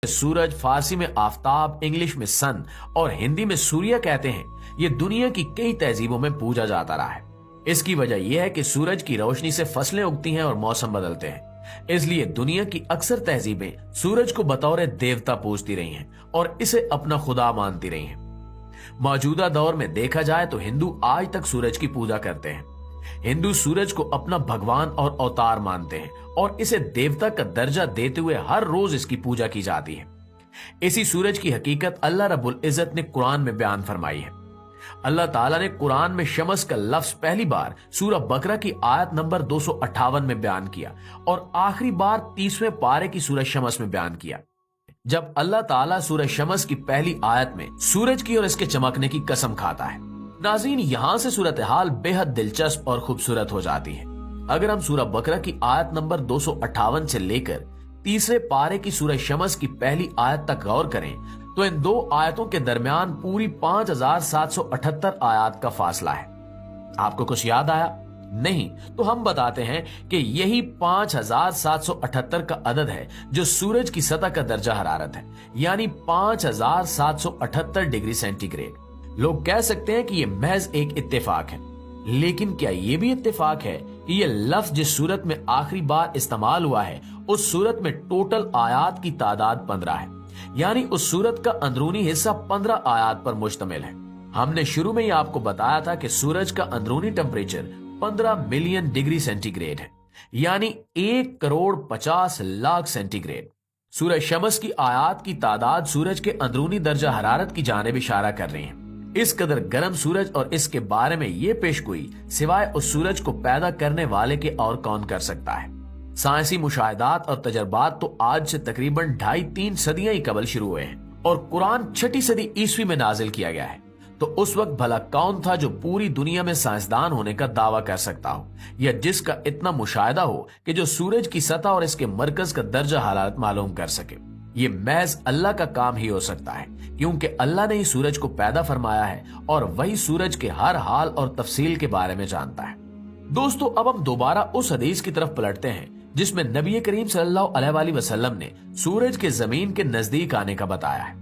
सूरज, फारसी में आफताब, इंग्लिश में सन और हिंदी में सूर्य कहते हैं, ये दुनिया की कई तहजीबों में पूजा जाता रहा है। इसकी वजह यह है कि सूरज की रोशनी से फसलें उगती हैं और मौसम बदलते हैं। इसलिए दुनिया की अक्सर तहजीबें सूरज को बतौर देवता पूजती रही हैं और इसे अपना खुदा मानती रही हैं। मौजूदा दौर में देखा जाए तो हिंदू आज तक सूरज की पूजा करते हैं। हिंदू सूरज को अपना भगवान और अवतार मानते हैं और इसे देवता का दर्जा देते हुए हर रोज इसकी पूजा की जाती है। इसी सूरज की हकीकत अल्लाह रब्बुल इज्जत ने कुरान में बयान फरमाई है। अल्लाह ताला ने कुरान में शमस का लफ्ज पहली बार सूरह बकरा की आयत नंबर 258 में बयान किया और आखिरी बार 30वें पारे की सूरह शमस में बयान किया। जब अल्लाह ताला सूरह शमस की पहली आयत में सूरज की और इसके चमकने की कसम खाता है। नाज़रीन, यहाँ से सूरत हाल बेहद दिलचस्प और खूबसूरत हो जाती है। अगर हम सूरह बकरा की आयत नंबर 258 से लेकर तीसरे पारे की सूरह शमस की पहली आयत तक गौर करें तो इन दो आयतों के दरमियान पूरी 5778 आयत का फासला है। आपको कुछ याद आया? नहीं तो हम बताते हैं कि यही 5778 का अदद है जो सूरज की सतह का दर्जा हरारत है, यानी 5778 डिग्री सेंटीग्रेड। लोग कह सकते हैं कि यह महज एक इत्तेफाक है, लेकिन क्या यह भी इत्तेफाक है कि यह लफ्ज जिस सूरत में आखिरी बार इस्तेमाल हुआ है उस सूरत में टोटल आयात की तादाद 15 है, यानी उस सूरत का अंदरूनी हिस्सा 15 आयात पर मुश्तमिल है। हमने शुरू में ही आपको बताया था कि सूरज का अंदरूनी टेम्परेचर 15 मिलियन डिग्री सेंटीग्रेड है, यानी 1,50,00,000 सेंटीग्रेड। सूरज शमस की आयात की तादाद सूरज के अंदरूनी दर्जा हरारत की जानिब इशारा कर रही है। इस कदर गर्म सूरज और इसके बारे में ये पेशगोई सिवाय उस सूरज को पैदा करने वाले के और कौन कर सकता है। साइंसी मुशाहिदात और तजर्बात तो आज से तकरीबन 2.5-3 सदियां ही कबल शुरू हुए हैं और कुरान 6ठी सदी ईस्वी में नाजिल किया गया है। तो उस वक्त भला कौन था जो पूरी दुनिया में साइंसदान होने का दावा कर सकता हो या जिसका इतना मुशाहिदा हो कि जो सूरज की सतह और इसके मरकज का दर्जा हालात मालूम कर सके। ये महज अल्लाह का काम ही हो सकता है, क्योंकि अल्लाह ने ही सूरज को पैदा फरमाया है और वही सूरज के हर हाल और तफसील के बारे में जानता है। दोस्तों, अब हम दोबारा उस हदीस की तरफ पलटते हैं जिसमें नबी करीम सल्लल्लाहु अलैहि वसल्लम ने सूरज के जमीन के नजदीक आने का बताया है।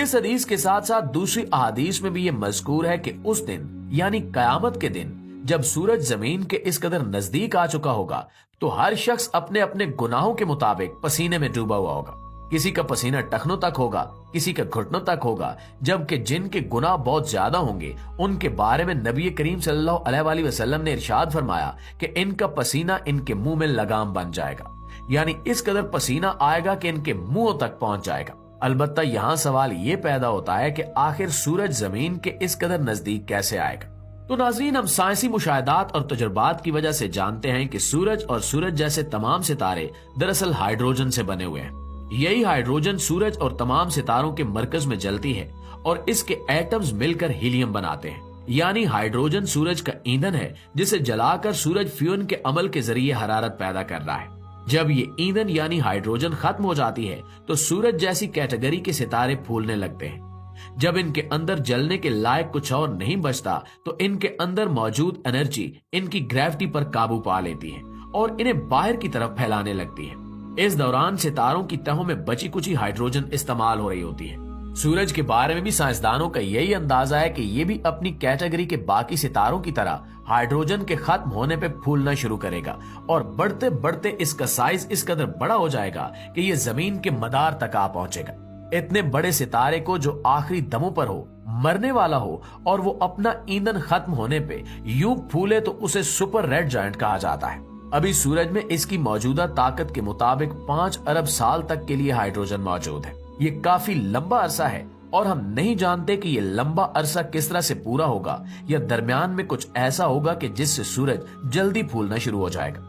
इस हदीस के साथ साथ दूसरी अहादीस में भी ये मज़कूर है कि उस दिन यानी कयामत के दिन जब सूरज जमीन के इस कदर नजदीक आ चुका होगा तो हर शख्स अपने अपने गुनाहों के मुताबिक पसीने में डूबा हुआ होगा। किसी का पसीना टखनों तक होगा, किसी का घुटनों तक होगा, जबकि जिनके गुनाह बहुत ज्यादा होंगे उनके बारे में नबी करीम सल्लल्लाहु अलैहि वसल्लम ने इरशाद फरमाया कि इनका पसीना इनके मुंह में लगाम बन जाएगा, यानी इस कदर पसीना आएगा कि इनके मुंहों तक पहुंच जाएगा। अलबत्ता यहाँ सवाल ये पैदा होता है कि आखिर सूरज जमीन के इस कदर नजदीक कैसे आएगा। तो नाज़रीन, हम साइंसी मुशाहिदात और तजुर्बात की वजह से जानते हैं कि सूरज और सूरज जैसे तमाम सितारे दरअसल हाइड्रोजन से बने हुए हैं। यही हाइड्रोजन सूरज और तमाम सितारों के मरकज में जलती है और इसके एटम्स मिलकर हीलियम बनाते हैं, यानी हाइड्रोजन सूरज का ईंधन है जिसे जलाकर सूरज फ्यून के अमल के जरिए हरारत पैदा कर रहा है। जब ये ईंधन यानी हाइड्रोजन खत्म हो जाती है तो सूरज जैसी कैटेगरी के सितारे फूलने लगते हैं। जब इनके अंदर जलने के लायक कुछ और नहीं बचता तो इनके अंदर मौजूद एनर्जी इनकी ग्रेविटी पर काबू पा लेती है और इन्हें बाहर की तरफ फैलाने लगती है। इस दौरान सितारों की तहों में बची कुची हाइड्रोजन इस्तेमाल हो रही होती है। सूरज के बारे में भी साइंसदानों का यही अंदाजा है कि ये भी अपनी कैटेगरी के बाकी सितारों की तरह हाइड्रोजन के खत्म होने पे फूलना शुरू करेगा और बढ़ते बढ़ते इसका साइज इस कदर बड़ा हो जाएगा कि ये जमीन के मदार तक आ पहुंचेगा। इतने बड़े सितारे को जो आखिरी दमों पर हो, मरने वाला हो और वो अपना ईंधन खत्म होने पे यूं फूले तो उसे सुपर रेड जायंट कहा जाता है। अभी सूरज में इसकी मौजूदा ताकत के मुताबिक 5 अरब साल तक के लिए हाइड्रोजन मौजूद है। ये काफी लंबा अरसा है और हम नहीं जानते कि ये लंबा अरसा किस तरह से पूरा होगा या दरमियान में कुछ ऐसा होगा कि जिससे सूरज जल्दी फूलना शुरू हो जाएगा।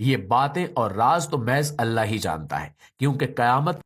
ये बातें और राज तो महज अल्लाह ही जानता है, क्योंकि कयामत